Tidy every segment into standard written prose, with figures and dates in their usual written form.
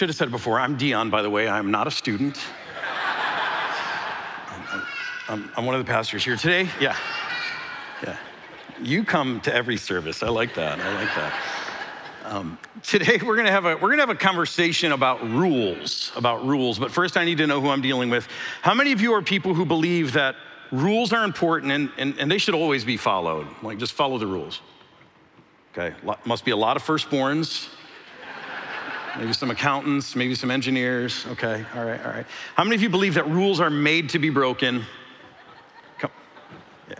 should have said it before. I'm Dion, by the way. I'm not a student. I'm one of the pastors here today. Yeah. You come to every service. I like that. Today we're gonna have a conversation about rules. But first, I need to know who I'm dealing with. How many of you are people who believe that rules are important and they should always be followed? Like, just follow the rules. Okay. Must be a lot of firstborns. Maybe some accountants, maybe some engineers. Okay, all right. How many of you believe that rules are made to be broken? Yeah.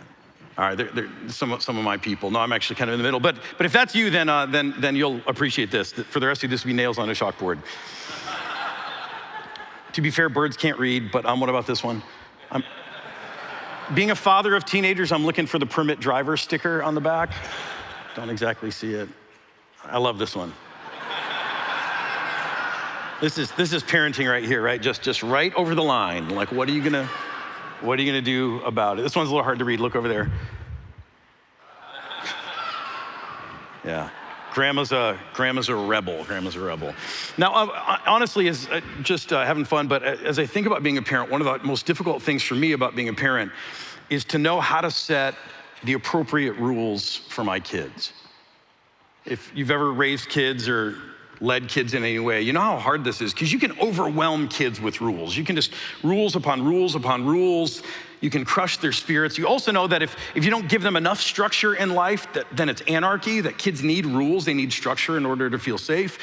All right, they're some of my people. No, I'm actually kind of in the middle. But if that's you, then you'll appreciate this. For the rest of you, this will be nails on a chalkboard. To be fair, birds can't read, but what about this one? Being a father of teenagers, I'm looking for the permit driver sticker on the back. Don't exactly see it. I love this one. This is parenting right here, right? Just right over the line. Like, what are you gonna do about it? This one's a little hard to read. Look over there. Yeah, grandma's a rebel. Now, honestly, is just having fun. But as I think about being a parent, one of the most difficult things for me about being a parent is to know how to set the appropriate rules for my kids. If you've ever raised kids or led kids in any way, you know how hard this is, because you can overwhelm kids with rules. You can just rules upon rules upon rules. You can crush their spirits. You also know that if you don't give them enough structure in life, then it's anarchy, that kids need rules, they need structure in order to feel safe.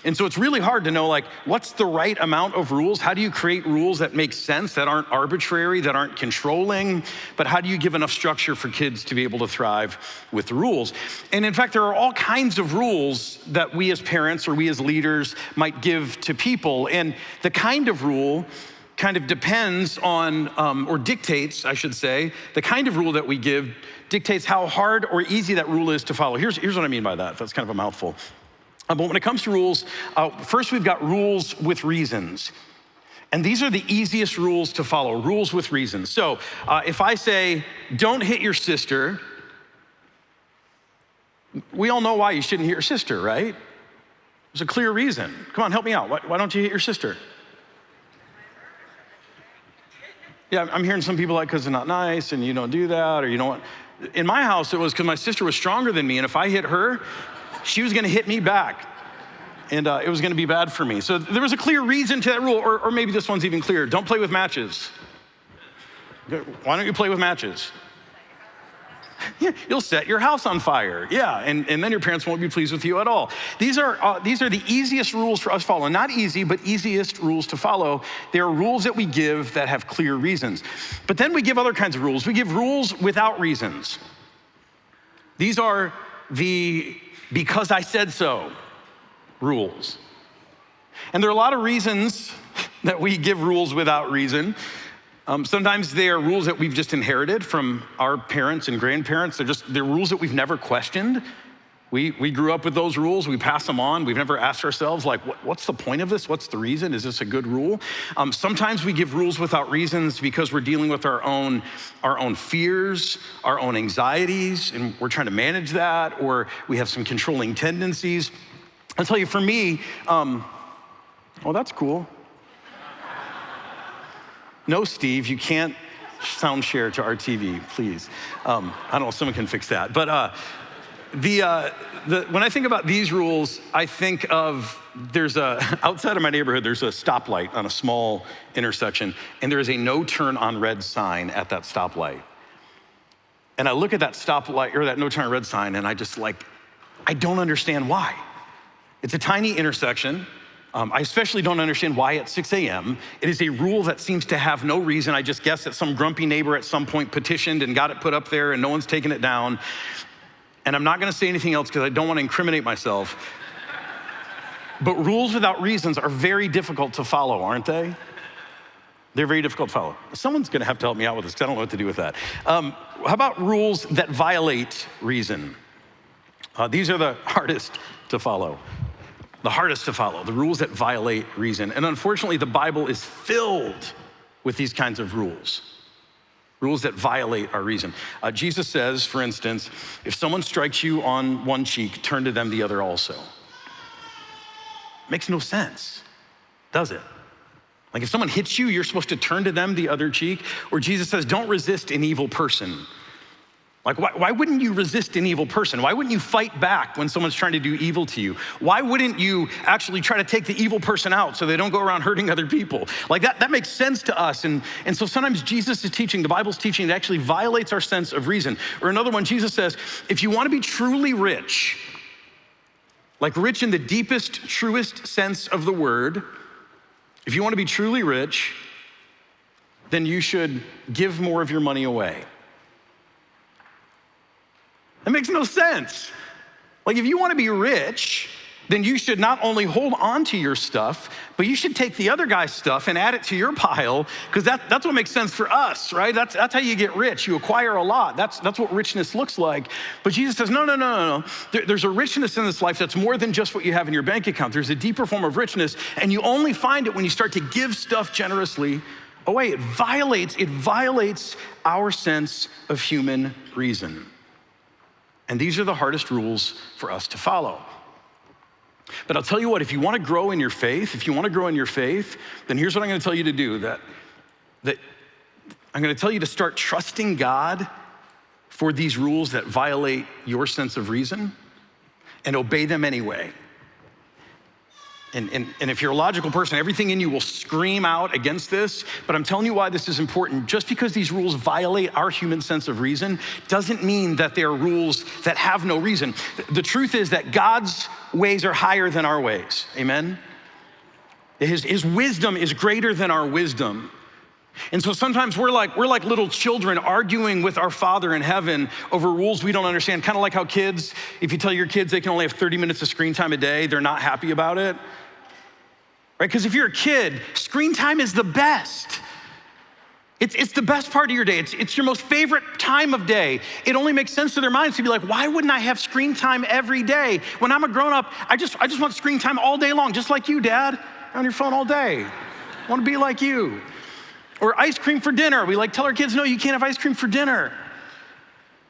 And so it's really hard to know, like, what's the right amount of rules? How do you create rules that make sense, that aren't arbitrary, that aren't controlling? But how do you give enough structure for kids to be able to thrive with the rules? And in fact, there are all kinds of rules that we as parents or we as leaders might give to people. And the kind of rule kind of depends on, or dictates, I should say, the kind of rule that we give dictates how hard or easy that rule is to follow. Here's what I mean by that. That's kind of a mouthful. But when it comes to rules, first we've got rules with reasons. And these are the easiest rules to follow, rules with reasons. So if I say, don't hit your sister, we all know why you shouldn't hit your sister, right? There's a clear reason. Come on, help me out. Why don't you hit your sister? Yeah, I'm hearing some people like, because they're not nice and you don't do that, or you don't want. In my house, it was because my sister was stronger than me, and if I hit her, she was gonna hit me back, and it was gonna be bad for me. So there was a clear reason to that rule, or maybe this one's even clearer. Don't play with matches. Why don't you play with matches? Yeah, you'll set your house on fire. Yeah, and then your parents won't be pleased with you at all. These are the easiest rules for us to follow. Not easy, but easiest rules to follow. They are rules that we give that have clear reasons. But then we give other kinds of rules. We give rules without reasons. These are the because I said so rules. And there are a lot of reasons that we give rules without reason. Sometimes they are rules that we've just inherited from our parents and grandparents. They're rules that we've never questioned. We grew up with those rules. We pass them on. We've never asked ourselves, like, what's the point of this? What's the reason? Is this a good rule? Sometimes we give rules without reasons because we're dealing with our own fears, our own anxieties, and we're trying to manage that, or we have some controlling tendencies. I'll tell you, for me, oh, that's cool. No, Steve, you can't sound share to our TV, please. I don't know if someone can fix that. But when I think about these rules, I think of, outside of my neighborhood, there's a stoplight on a small intersection, and there is a no turn on red sign at that stoplight. And I look at that stoplight, or that no turn on red sign, and I don't understand why. It's a tiny intersection. I especially don't understand why at 6 a.m. It is a rule that seems to have no reason. I just guess that some grumpy neighbor at some point petitioned and got it put up there and no one's taken it down. And I'm not gonna say anything else because I don't wanna incriminate myself. But rules without reasons are very difficult to follow, aren't they? They're very difficult to follow. Someone's gonna have to help me out with this because I don't know what to do with that. How about rules that violate reason? These are the hardest to follow. The rules that violate reason. And unfortunately, the Bible is filled with these kinds of rules that violate our reason. Jesus says, for instance, if someone strikes you on one cheek, turn to them the other also. Makes no sense. does it? Like if someone hits you, you're supposed to turn to them the other cheek. Or Jesus says, don't resist an evil person. Like why wouldn't you resist an evil person? Why wouldn't you fight back when someone's trying to do evil to you? Why wouldn't you actually try to take the evil person out so they don't go around hurting other people? Like that makes sense to us. And so sometimes Jesus is teaching, the Bible's teaching, that actually violates our sense of reason. Or another one, Jesus says, if you want to be truly rich, like rich in the deepest, truest sense of the word, if you want to be truly rich, then you should give more of your money away. That makes no sense. Like if you want to be rich, then you should not only hold on to your stuff, but you should take the other guy's stuff and add it to your pile, because that's what makes sense for us, right? That's how you get rich. You acquire a lot. That's what richness looks like. But Jesus says, no. There's a richness in this life that's more than just what you have in your bank account. There's a deeper form of richness, and you only find it when you start to give stuff generously away. It violates our sense of human reason. And these are the hardest rules for us to follow. But I'll tell you what, if you want to grow in your faith, then here's what I'm going to tell you to do, that I'm going to tell you to start trusting God for these rules that violate your sense of reason and obey them anyway. And if you're a logical person, everything in you will scream out against this, but I'm telling you why this is important. Just because these rules violate our human sense of reason doesn't mean that they're rules that have no reason. The truth is that God's ways are higher than our ways, amen? His wisdom is greater than our wisdom. And so sometimes we're like little children arguing with our Father in heaven over rules we don't understand. Kind of like how kids, if you tell your kids they can only have 30 minutes of screen time a day, they're not happy about it. Right? Because if you're a kid, screen time is the best. It's the best part of your day. It's your most favorite time of day. It only makes sense to their minds to be like, why wouldn't I have screen time every day? When I'm a grown up, I just want screen time all day long, just like you, Dad. You're on your phone all day. I want to be like you. Or ice cream for dinner. We tell our kids, no, you can't have ice cream for dinner.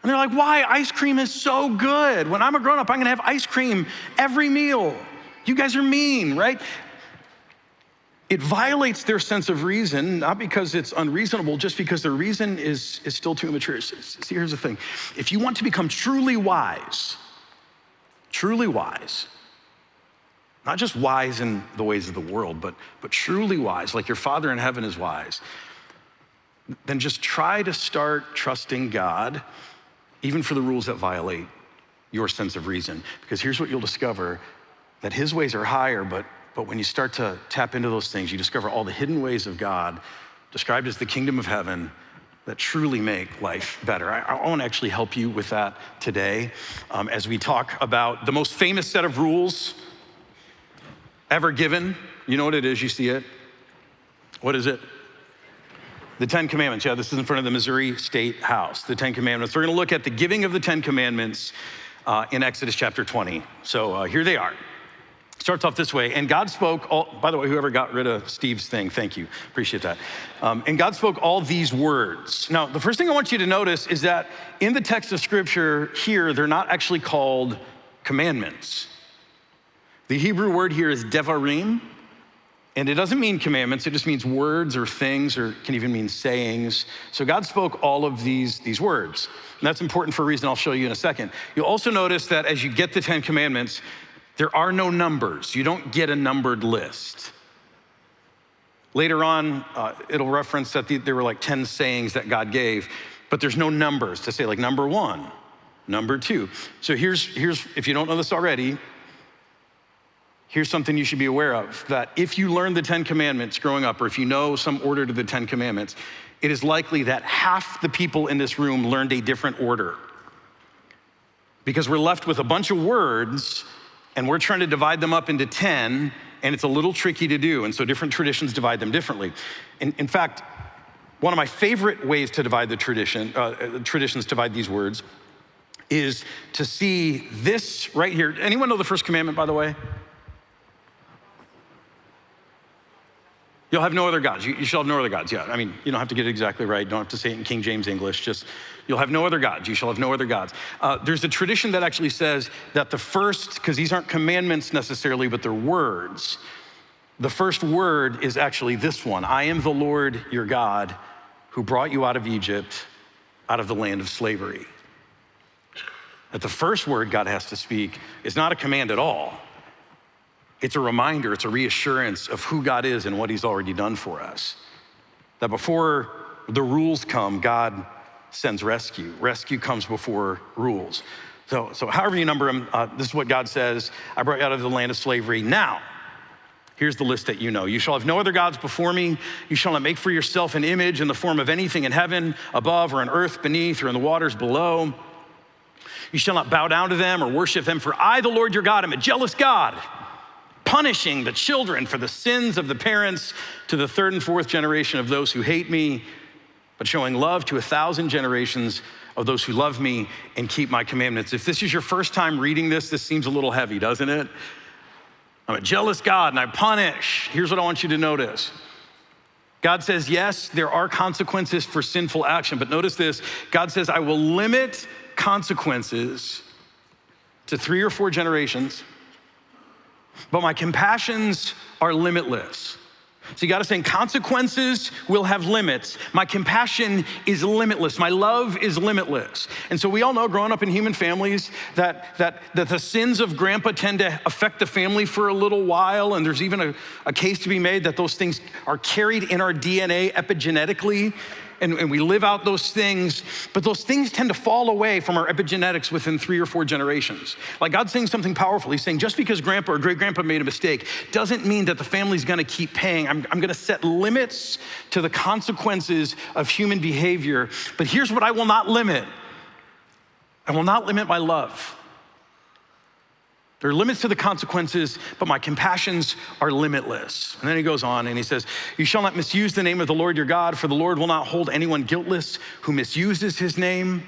And they're like, why? Ice cream is so good. When I'm a grown up, I'm gonna have ice cream every meal. You guys are mean, right? It violates their sense of reason, not because it's unreasonable, just because their reason is still too immature. See, here's the thing. If you want to become truly wise, not just wise in the ways of the world, but truly wise, like your Father in heaven is wise, then just try to start trusting God, even for the rules that violate your sense of reason. Because here's what you'll discover, that his ways are higher, but when you start to tap into those things, you discover all the hidden ways of God, described as the kingdom of heaven, that truly make life better. I want to actually help you with that today as we talk about the most famous set of rules ever given. You know what it is, you see it. What is it? The 10 Commandments. Yeah, this is in front of the Missouri State House, the 10 Commandments. We're gonna look at the giving of the 10 Commandments in Exodus chapter 20. So here they are. Starts off this way, and God spoke by the way, whoever got rid of Steve's thing, thank you, appreciate that. And God spoke all these words. Now, the first thing I want you to notice is that in the text of scripture here, they're not actually called commandments. The Hebrew word here is devarim, and it doesn't mean commandments, it just means words or things, or can even mean sayings. So God spoke all of these words, and that's important for a reason I'll show you in a second. You'll also notice that as you get the 10 Commandments, there are no numbers. You don't get a numbered list. Later on, it'll reference that there were 10 sayings that God gave, but there's no numbers to say number 1, number 2. So here's if you don't know this already, here's something you should be aware of, that if you learn the 10 Commandments growing up, or if you know some order to the 10 Commandments, it is likely that half the people in this room learned a different order. Because we're left with a bunch of words, and we're trying to divide them up into 10, and it's a little tricky to do, and so different traditions divide them differently. In fact, one of my favorite ways to divide the traditions divide these words, is to see this right here. Anyone know the first commandment, by the way? You'll have no other gods. You shall have no other gods. Yeah, I mean, you don't have to get it exactly right. You don't have to say it in King James English. Just, you'll have no other gods. You shall have no other gods. There's a tradition that actually says that the first, because these aren't commandments necessarily, but they're words. The first word is actually this one: I am the Lord your God who brought you out of Egypt, out of the land of slavery. That the first word God has to speak is not a command at all. It's a reminder, it's a reassurance of who God is and what he's already done for us. That before the rules come, God sends rescue. Rescue comes before rules. So however you number them, this is what God says: I brought you out of the land of slavery. Now, here's the list that you know. You shall have no other gods before me. You shall not make for yourself an image in the form of anything in heaven above or on earth beneath or in the waters below. You shall not bow down to them or worship them, for I, the Lord your God, am a jealous God, punishing the children for the sins of the parents to the third and fourth generation of those who hate me, but showing love to 1,000 generations of those who love me and keep my commandments. If this is your first time reading this seems a little heavy, doesn't it? I'm a jealous God and I punish. Here's what I want you to notice. God says, yes, there are consequences for sinful action, but notice this: God says, I will limit consequences to 3 or 4 generations, but my compassions are limitless. So you gotta think, consequences will have limits. My compassion is limitless. My love is limitless. And so we all know, growing up in human families, that the sins of grandpa tend to affect the family for a little while, and there's even a case to be made that those things are carried in our DNA epigenetically, and we live out those things, but those things tend to fall away from our epigenetics within 3 or 4 generations. Like, God's saying something powerful. He's saying, just because grandpa or great-grandpa made a mistake doesn't mean that the family's gonna keep paying. I'm gonna set limits to the consequences of human behavior, but here's what I will not limit. I will not limit my love. There are limits to the consequences, but my compassions are limitless. And then he goes on and he says, you shall not misuse the name of the Lord your God, for the Lord will not hold anyone guiltless who misuses his name.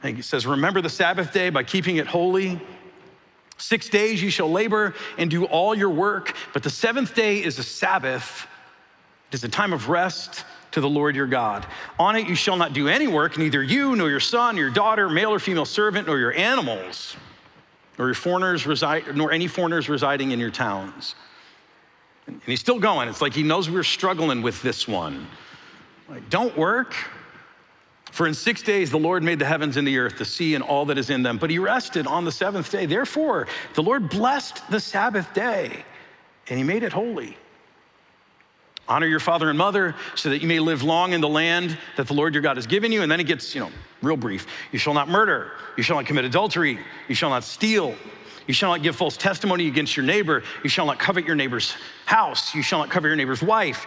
And he says, remember the Sabbath day by keeping it holy. 6 days you shall labor and do all your work, but the 7th day is a Sabbath. It is a time of rest to the Lord your God. On it you shall not do any work, neither you, nor your son, your daughter, male or female servant, nor your animals, nor any foreigners residing in your towns. And he's still going. It's like he knows we're struggling with this one. Like, don't work. For in 6 days the Lord made the heavens and the earth, the sea and all that is in them, but he rested on the 7th day. Therefore, the Lord blessed the Sabbath day, and he made it holy. Honor your father and mother so that you may live long in the land that the Lord your God has given you. And then it gets, real brief. You shall not murder. You shall not commit adultery. You shall not steal. You shall not give false testimony against your neighbor. You shall not covet your neighbor's house. You shall not covet your neighbor's wife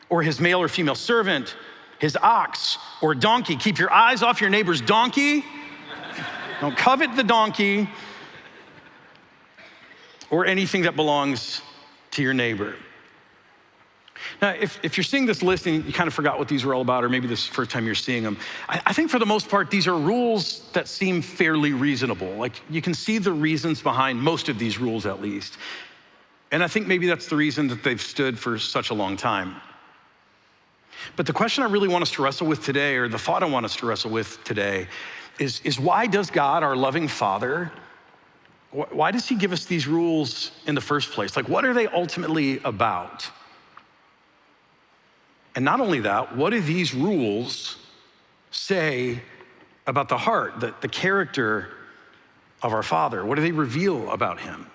or his male or female servant, his ox or donkey. Keep your eyes off your neighbor's donkey. Don't covet the donkey or anything that belongs to your neighbor. Now, if you're seeing this list and you kind of forgot what these were all about, or maybe this is the first time you're seeing them, I think for the most part, these are rules that seem fairly reasonable. Like, you can see the reasons behind most of these rules, at least. And I think maybe that's the reason that they've stood for such a long time. But the question I really want us to wrestle with today, or the thought I want us to wrestle with today, is why does God, our loving Father, why does he give us these rules in the first place? Like, what are they ultimately about? And not only that, what do these rules say about the heart, the character of our Father? What do they reveal about him?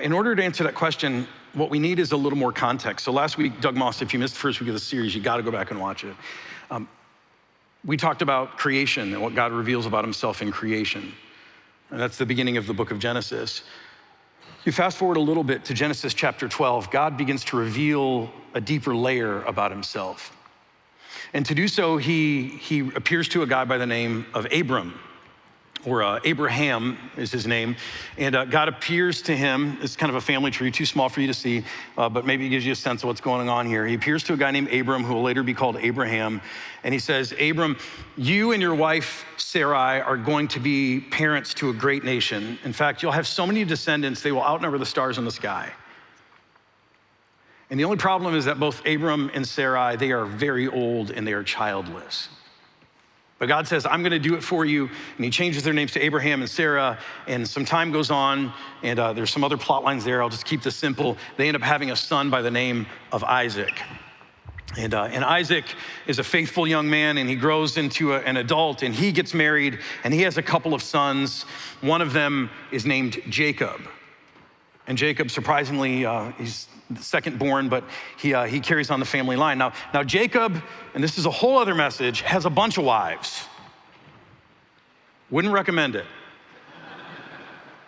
In order to answer that question, what we need is a little more context. So last week, Doug Moss, if you missed the first week of the series, you gotta go back and watch it. We talked about creation and what God reveals about himself in creation. And that's the beginning of the book of Genesis. You fast forward a little bit to Genesis chapter 12, God begins to reveal a deeper layer about himself. And to do so, he appears to a guy by the name of Abram, or Abraham is his name. And God appears to him. It's kind of a family tree, too small for you to see, but maybe it gives you a sense of what's going on here. He appears to a guy named Abram, who will later be called Abraham. And he says, Abram, you and your wife, Sarai, are going to be parents to a great nation. In fact, you'll have so many descendants, they will outnumber the stars in the sky. And the only problem is that both Abram and Sarai, they are very old and they are childless. But God says, I'm gonna do it for you. And he changes their names to Abraham and Sarah, and some time goes on, and there's some other plot lines there. I'll just keep this simple. They end up having a son by the name of Isaac. And Isaac is a faithful young man, and he grows into an adult, and he gets married, and he has a couple of sons. One of them is named Jacob. And Jacob, surprisingly, he's the second born, but he carries on the family line. Now Jacob, and this is a whole other message, has a bunch of wives. Wouldn't recommend it.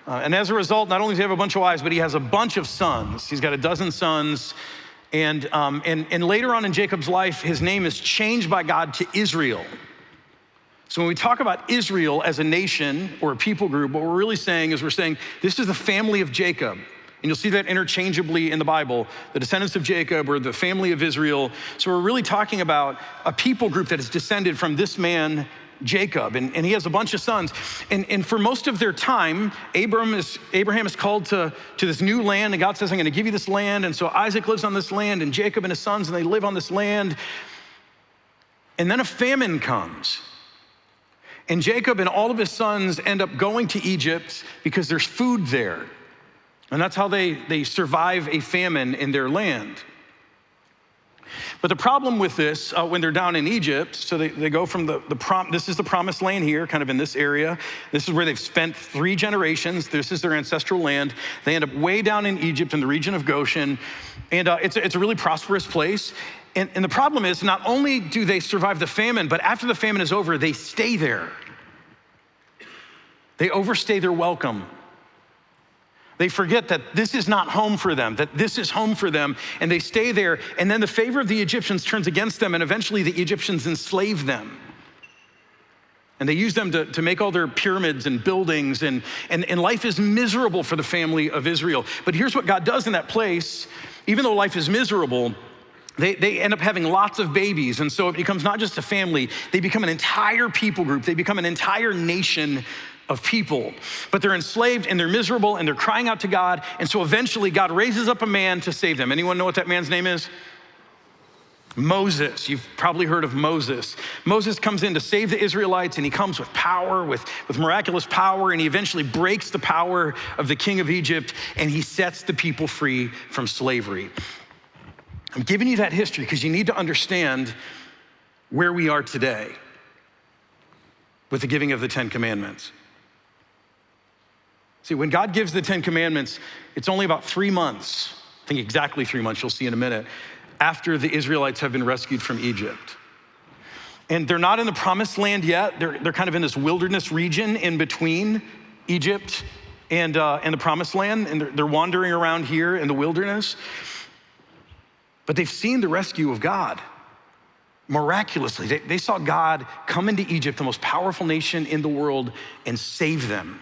And as a result, not only does he have a bunch of wives, but he has a bunch of sons. He's got a dozen sons. And later on in Jacob's life, his name is changed by God to Israel. So when we talk about Israel as a nation or a people group, what we're really saying is this is the family of Jacob. And you'll see that interchangeably in the Bible, the descendants of Jacob or the family of Israel. So we're really talking about a people group that is descended from this man, Jacob, and he has a bunch of sons. And for most of their time, Abraham is called to this new land, and God says, I'm gonna give you this land. And so Isaac lives on this land, and Jacob and his sons, and they live on this land. And then a famine comes. And Jacob and all of his sons end up going to Egypt because there's food there. And that's how they survive a famine in their land. But the problem with this, when they're down in Egypt, so they go from this is the promised land here, kind of in this area. This is where they've spent 3 generations. This is their ancestral land. They end up way down in Egypt in the region of Goshen. And it's a really prosperous place. And the problem is, not only do they survive the famine, but after the famine is over, they stay there. They overstay their welcome. They forget that this is not home for them, that this is home for them, and they stay there. And then the favor of the Egyptians turns against them, and eventually the Egyptians enslave them. And they use them to make all their pyramids and buildings, and life is miserable for the family of Israel. But here's what God does in that place. Even though life is miserable, they end up having lots of babies. And so it becomes not just a family, they become an entire people group. They become an entire nation of people. But they're enslaved and they're miserable and they're crying out to God. And so eventually God raises up a man to save them. Anyone know what that man's name is? Moses. You've probably heard of Moses. Moses comes in to save the Israelites, and he comes with power, with miraculous power, and he eventually breaks the power of the king of Egypt, and he sets the people free from slavery. I'm giving you that history because you need to understand where we are today with the giving of the 10 Commandments. See, when God gives the 10 Commandments, it's only about 3 months, I think exactly 3 months, you'll see in a minute, after the Israelites have been rescued from Egypt. And they're not in the promised land yet. They're kind of in this wilderness region in between Egypt and the promised land, and they're wandering around here in the wilderness. But they've seen the rescue of God miraculously. They saw God come into Egypt, the most powerful nation in the world, and save them.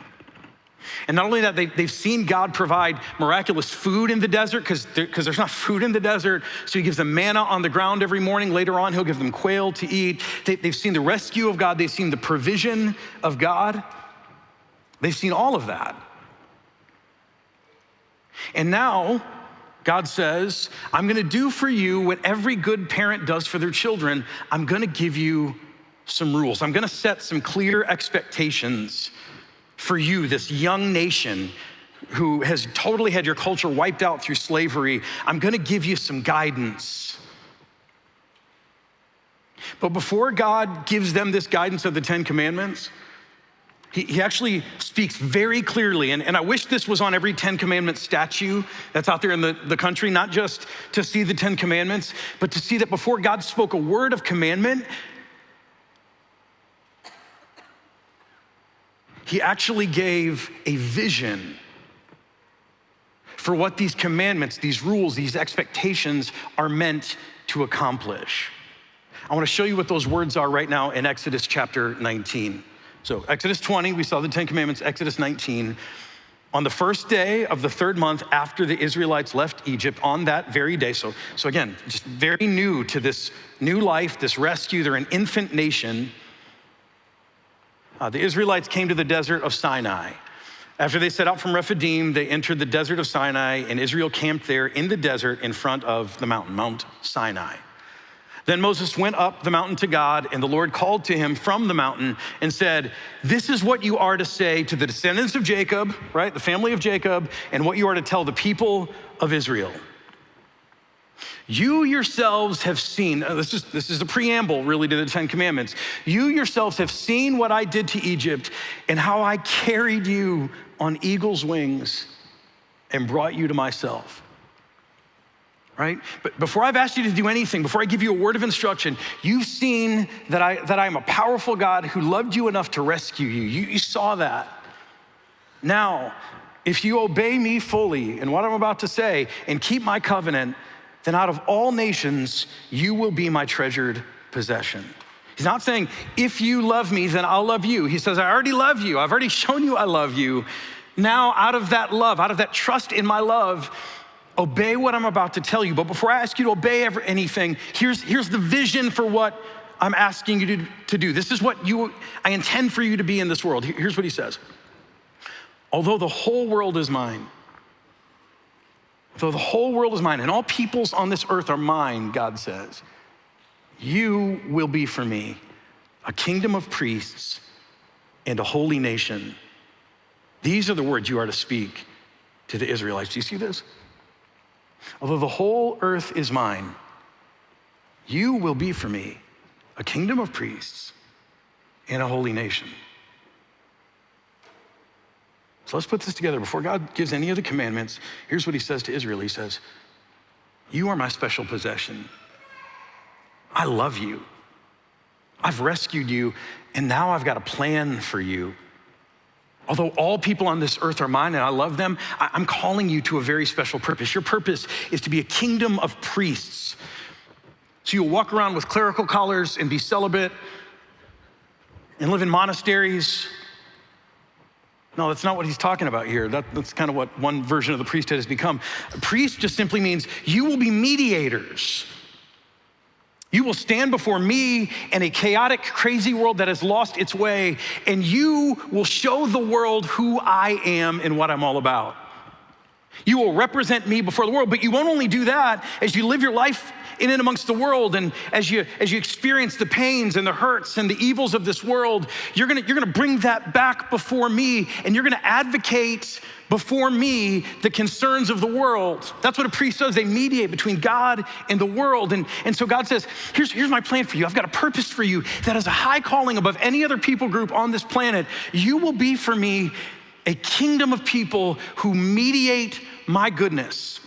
And not only that, they've seen God provide miraculous food in the desert because there's not food in the desert. So he gives them manna on the ground every morning. Later on, he'll give them quail to eat. They've seen the rescue of God. They've seen the provision of God. They've seen all of that. And now God says, I'm gonna do for you what every good parent does for their children. I'm gonna give you some rules. I'm gonna set some clear expectations for you, this young nation who has totally had your culture wiped out through slavery. I'm gonna give you some guidance. But before God gives them this guidance of the 10 Commandments, he actually speaks very clearly, and I wish this was on every 10 Commandment statue that's out there in the country, not just to see the 10 Commandments, but to see that before God spoke a word of commandment, he actually gave a vision for what these commandments, these rules, these expectations are meant to accomplish. I wanna show you what those words are right now in Exodus chapter 19. So Exodus 20, we saw the 10 Commandments. Exodus 19, on the first day of the 3rd month after the Israelites left Egypt, on that very day, so again, just very new to this new life, this rescue, they're an infant nation. The Israelites came to the desert of Sinai. After they set out from Rephidim, they entered the desert of Sinai, and Israel camped there in the desert in front of the mountain, Mount Sinai. Then Moses went up the mountain to God, and the Lord called to him from the mountain and said, this is what you are to say to the descendants of Jacob, right, the family of Jacob, and what you are to tell the people of Israel. You yourselves have seen, this is the preamble really to the 10 Commandments. You yourselves have seen what I did to Egypt and how I carried you on eagle's wings and brought you to myself. Right? But before I've asked you to do anything, before I give you a word of instruction, you've seen that I'm a powerful God who loved you enough to rescue you. You saw that. Now, if you obey me fully in what I'm about to say and keep my covenant, then out of all nations, you will be my treasured possession. He's not saying, if you love me, then I'll love you. He says, I already love you. I've already shown you I love you. Now, out of that love, out of that trust in my love, obey what I'm about to tell you. But before I ask you to obey anything, here's the vision for what I'm asking you to do. This is what I intend for you to be in this world. Here's what he says. Although the whole world is mine, and all peoples on this earth are mine, God says, you will be for me a kingdom of priests and a holy nation. These are the words you are to speak to the Israelites. Do you see this? Although the whole earth is mine, you will be for me a kingdom of priests and a holy nation. So let's put this together. Before God gives any of the commandments, here's what he says to Israel. He says, you are my special possession. I love you. I've rescued you, and now I've got a plan for you. Although all people on this earth are mine and I love them, I'm calling you to a very special purpose. Your purpose is to be a kingdom of priests. So you'll walk around with clerical collars and be celibate and live in monasteries. No, that's not what he's talking about here. That's kind of what one version of the priesthood has become. A priest just simply means you will be mediators. You will stand before me in a chaotic, crazy world that has lost its way, and you will show the world who I am and what I'm all about. You will represent me before the world, but you won't only do that as you live your life in and amongst the world, and as you experience the pains and the hurts and the evils of this world, you're gonna bring that back before me, and you're gonna advocate before me the concerns of the world. That's what a priest does. They mediate between God and the world. And so God says, here's my plan for you. I've got a purpose for you that is a high calling above any other people group on this planet. You will be for me a kingdom of people who mediate my goodness.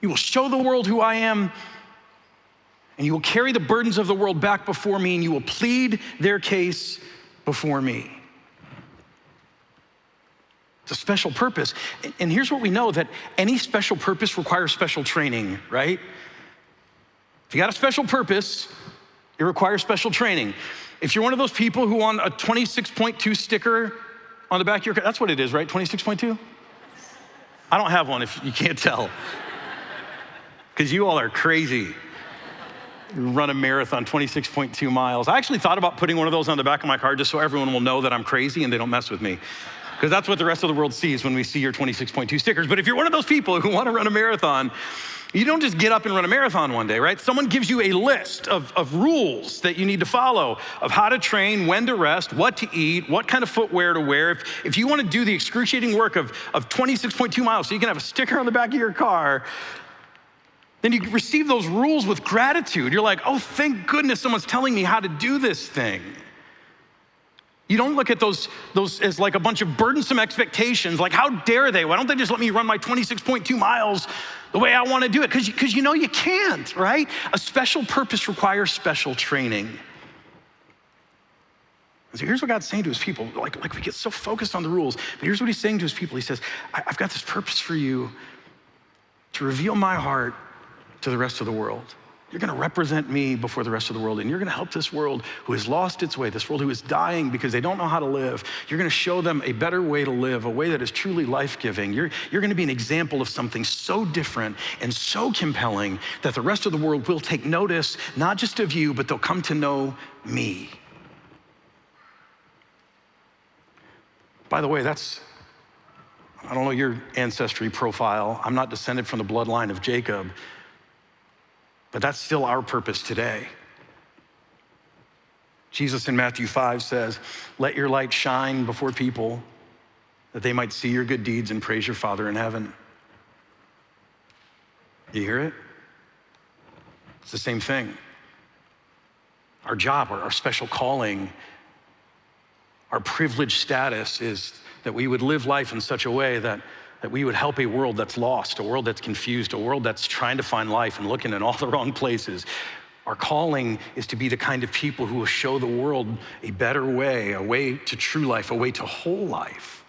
You will show the world who I am, and you will carry the burdens of the world back before me, and you will plead their case before me. It's a special purpose. And here's what we know, that any special purpose requires special training, right? If you got a special purpose, it requires special training. If you're one of those people who want a 26.2 sticker on the back of your car, that's what it is, right? 26.2? I don't have one if you can't tell. Because you all are crazy. Run a marathon, 26.2 miles. I actually thought about putting one of those on the back of my car just so everyone will know that I'm crazy and they don't mess with me. Because that's what the rest of the world sees when we see your 26.2 stickers. But if you're one of those people who want to run a marathon, you don't just get up and run a marathon one day, right? Someone gives you a list of rules that you need to follow, of how to train, when to rest, what to eat, what kind of footwear to wear. If you want to do the excruciating work of 26.2 miles so you can have a sticker on the back of your car, then you receive those rules with gratitude. You're like, oh, thank goodness someone's telling me how to do this thing. You don't look at those as like a bunch of burdensome expectations, like how dare they? Why don't they just let me run my 26.2 miles the way I want to do it? Because you know you can't, right? A special purpose requires special training. So here's what God's saying to his people. Like we get so focused on the rules, but here's what he's saying to his people. He says, I've got this purpose for you to reveal my heart to the rest of the world. You're gonna represent me before the rest of the world, and you're gonna help this world who has lost its way, this world who is dying because they don't know how to live. You're gonna show them a better way to live, a way that is truly life-giving. You're gonna be an example of something so different and so compelling that the rest of the world will take notice, not just of you, but they'll come to know me. By the way, I don't know your ancestry profile. I'm not descended from the bloodline of Jacob. But that's still our purpose today. Jesus in Matthew 5 says, "Let your light shine before people, that they might see your good deeds and praise your Father in heaven." You hear it? It's the same thing. Our job, our special calling, our privileged status is that we would live life in such a way that we would help a world that's lost, a world that's confused, a world that's trying to find life and looking in all the wrong places. Our calling is to be the kind of people who will show the world a better way, a way to true life, a way to whole life.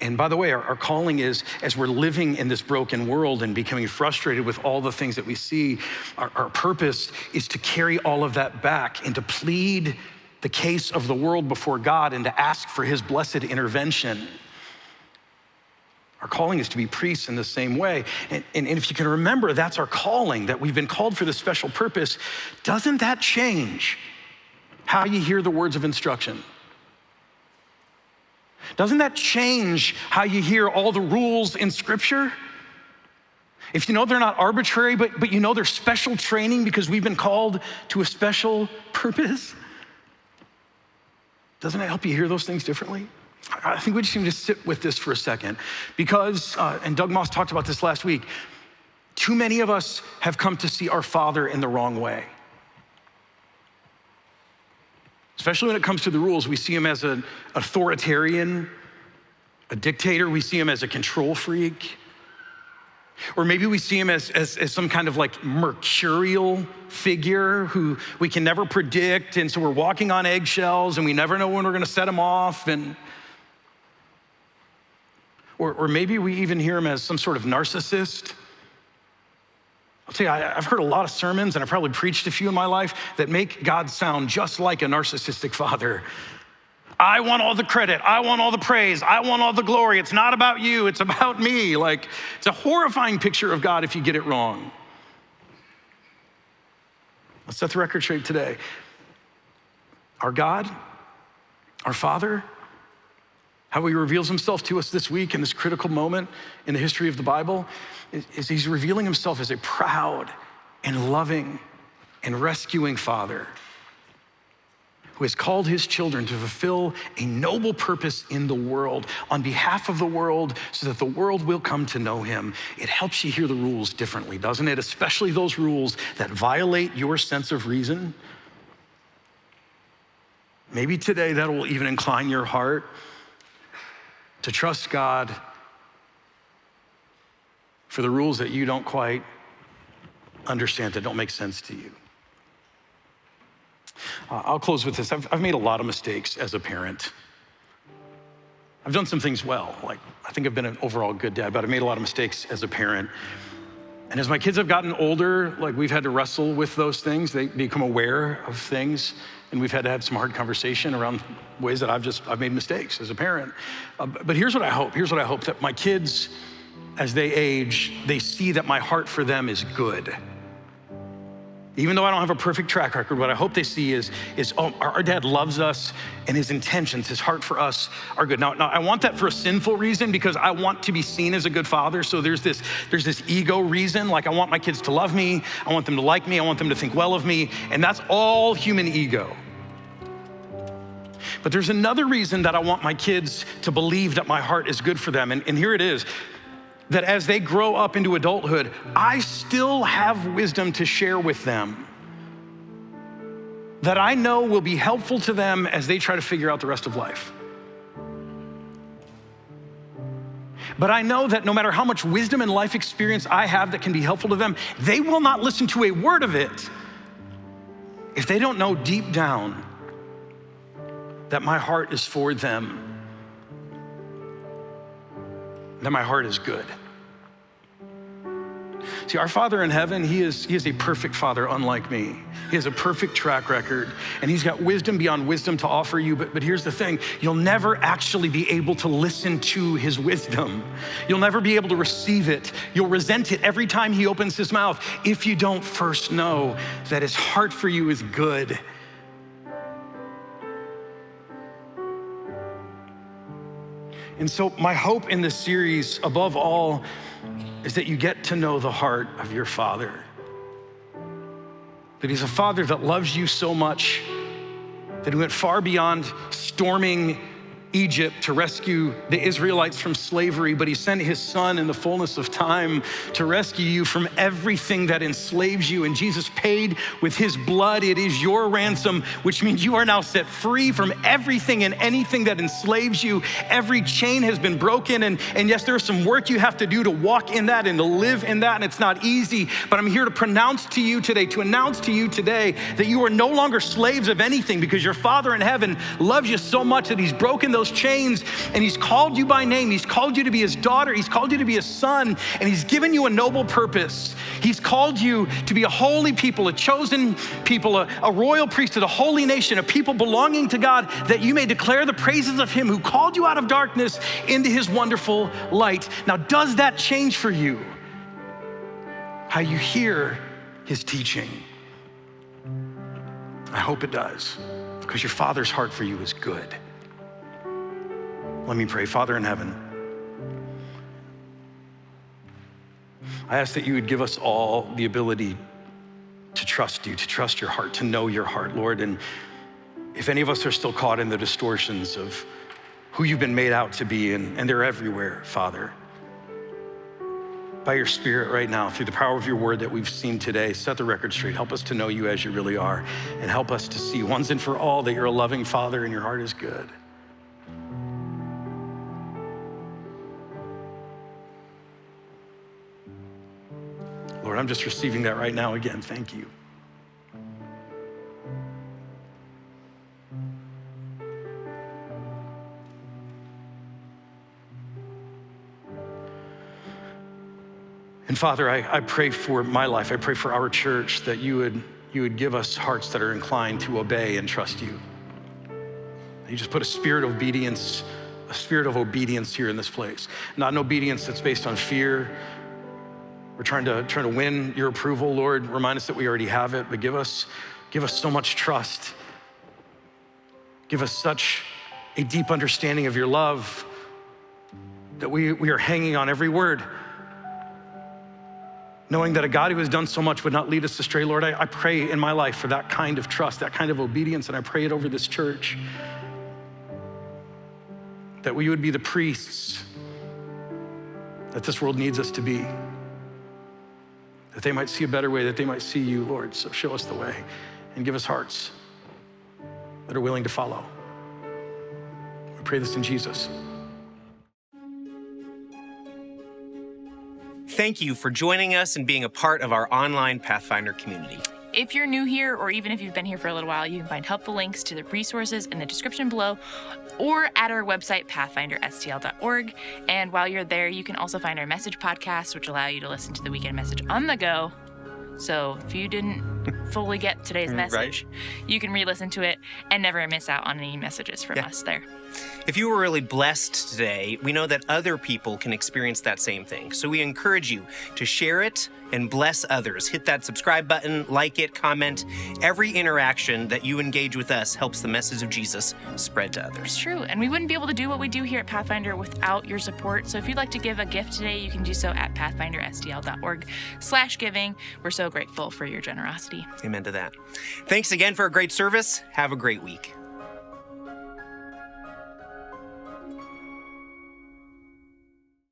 And by the way, our calling is, as we're living in this broken world and becoming frustrated with all the things that we see, our purpose is to carry all of that back and to plead the case of the world before God and to ask for his blessed intervention. Our calling is to be priests in the same way. And if you can remember, that's our calling, that we've been called for this special purpose. Doesn't that change how you hear the words of instruction? Doesn't that change how you hear all the rules in Scripture? If you know they're not arbitrary, but you know they're special training because we've been called to a special purpose, doesn't it help you hear those things differently? I think we just need to sit with this for a second because, and Doug Moss talked about this last week, too many of us have come to see our Father in the wrong way. Especially when it comes to the rules, we see him as an authoritarian, a dictator. We see him as a control freak. Or maybe we see him as some kind of like mercurial figure who we can never predict, and so we're walking on eggshells and we never know when we're gonna set him off. Or maybe we even hear him as some sort of narcissist. I'll tell you, I've heard a lot of sermons, and I've probably preached a few in my life, that make God sound just like a narcissistic father. I want all the credit, I want all the praise, I want all the glory. It's not about you, it's about me. Like, it's a horrifying picture of God if you get it wrong. Let's set the record straight today. Our God, our Father, how he reveals himself to us this week in this critical moment in the history of the Bible is he's revealing himself as a proud and loving and rescuing Father who has called his children to fulfill a noble purpose in the world on behalf of the world so that the world will come to know him. It helps you hear the rules differently, doesn't it? Especially those rules that violate your sense of reason. Maybe today that will even incline your heart to trust God for the rules that you don't quite understand, that don't make sense to you. I'll close with this. I've made a lot of mistakes as a parent. I've done some things well. Like, I think I've been an overall good dad, but I've made a lot of mistakes as a parent. And as my kids have gotten older, like, we've had to wrestle with those things. They become aware of things, and we've had to have some hard conversation around ways that I've made mistakes as a parent. But here's what I hope. Here's what I hope, that my kids, as they age, they see that my heart for them is good. Even though I don't have a perfect track record, what I hope they see is our dad loves us, and his intentions, his heart for us are good. Now, I want that for a sinful reason, because I want to be seen as a good father. So there's this ego reason, like I want my kids to love me, I want them to like me, I want them to think well of me, and that's all human ego. But there's another reason that I want my kids to believe that my heart is good for them, and here it is. That as they grow up into adulthood, I still have wisdom to share with them that I know will be helpful to them as they try to figure out the rest of life. But I know that no matter how much wisdom and life experience I have that can be helpful to them, they will not listen to a word of it if they don't know deep down that my heart is for them, that my heart is good. See, our Father in heaven, he is a perfect Father, unlike me. He has a perfect track record, and he's got wisdom beyond wisdom to offer you, but here's the thing, you'll never actually be able to listen to his wisdom. You'll never be able to receive it. You'll resent it every time he opens his mouth if you don't first know that his heart for you is good. And so my hope in this series, above all, is that you get to know the heart of your Father. That he's a Father that loves you so much that he went far beyond storming Egypt to rescue the Israelites from slavery, but he sent his son in the fullness of time to rescue you from everything that enslaves you. And Jesus paid with his blood. It is your ransom, which means you are now set free from everything and anything that enslaves you. Every chain has been broken. And yes, there's some work you have to do to walk in that and to live in that. And it's not easy, but I'm here to announce to you today that you are no longer slaves of anything, because your Father in heaven loves you so much that he's broken those chains and he's called you by name. He's called you to be his daughter. He's called you to be his son, and he's given you a noble purpose. He's called you to be a holy people, a chosen people, a royal priesthood, a holy nation, a people belonging to God, that you may declare the praises of him who called you out of darkness into his wonderful light. Now, does that change for you how you hear his teaching? I hope it does, because your Father's heart for you is good. Let me pray. Father in heaven, I ask that you would give us all the ability to trust you, to trust your heart, to know your heart, Lord. And if any of us are still caught in the distortions of who you've been made out to be, and they're everywhere, Father, by your Spirit right now, through the power of your word that we've seen today, set the record straight. Help us to know you as you really are, and help us to see once and for all that you're a loving Father and your heart is good. Lord, I'm just receiving that right now again. Thank you. And Father, I pray for my life. I pray for our church that you would give us hearts that are inclined to obey and trust you. You just put a spirit of obedience here in this place. Not an obedience that's based on fear. We're trying to win your approval, Lord. Remind us that we already have it, but give us so much trust. Give us such a deep understanding of your love that we are hanging on every word, knowing that a God who has done so much would not lead us astray. Lord, I pray in my life for that kind of trust, that kind of obedience, and I pray it over this church, that we would be the priests that this world needs us to be, that they might see a better way, that they might see you, Lord. So show us the way and give us hearts that are willing to follow. We pray this in Jesus. Thank you for joining us and being a part of our online Pathfinder community. If you're new here, or even if you've been here for a little while, you can find helpful links to the resources in the description below or at our website, pathfinderstl.org. And while you're there, you can also find our message podcasts, which allow you to listen to the weekend message on the go. So if you didn't fully get today's message, you can re-listen to it and never miss out on any messages from us there. If you were really blessed today, we know that other people can experience that same thing. So we encourage you to share it and bless others. Hit that subscribe button, like it, comment. Every interaction that you engage with us helps the message of Jesus spread to others. It's true, and we wouldn't be able to do what we do here at Pathfinder without your support. So if you'd like to give a gift today, you can do so at pathfinderstl.org/giving. We're so grateful for your generosity. Amen to that. Thanks again for a great service. Have a great week.